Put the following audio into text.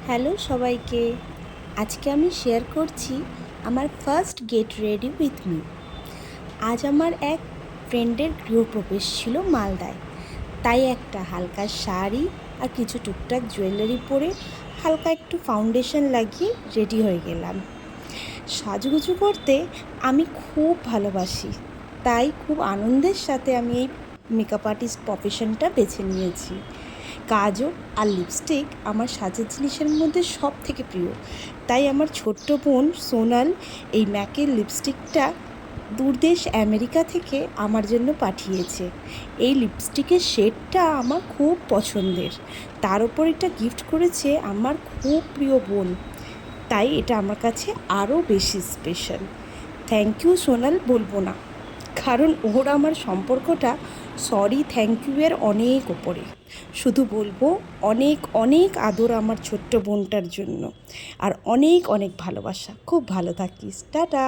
Hello সবাইকে, আজকে আমি শেয়ার করছি আমার first get ready with me. আজ আমার এক ফ্রেন্ডের গৃহপ্রবেশ ছিল মালদায়, তাই একটা হালকা শাড়ি আর কিছু টুকটাক জুয়েলারি পরে হালকা একটু ফাউন্ডেশন লাগিয়ে রেডি হয়ে গেলাম। সাজুগুজু করতে আমি খুব ভালোবাসি, তাই খুব আনন্দের সাথে আমি এই মেকআপ আর্টিস্ট প্রফেশনটা বেছে নিয়েছি। কাজল আর লিপস্টিক আমার সাজের জিনিসের মধ্যে সব থেকে প্রিয়, তাই আমার ছোট্ট বোন সোনাল এই ম্যাকের লিপস্টিকটা দূরদেশ আমেরিকা থেকে আমার জন্য পাঠিয়েছে। এই লিপস্টিকের শেডটা আমার খুব পছন্দের, তার ওপর এটা গিফট করেছে আমার খুব প্রিয় বোন, তাই এটা আমার কাছে আরও বেশি স্পেশাল। থ্যাংক ইউ সোনাল বলবো না, কারণ ওর আমার সম্পর্কটা সরি থ্যাংক ইউ এর অনেক ওপরে। শুধু বলবো অনেক অনেক আদর আমার ছোট্ট বোনটার জন্য, আর অনেক অনেক ভালোবাসা। খুব ভালো থাকিস, টাটা।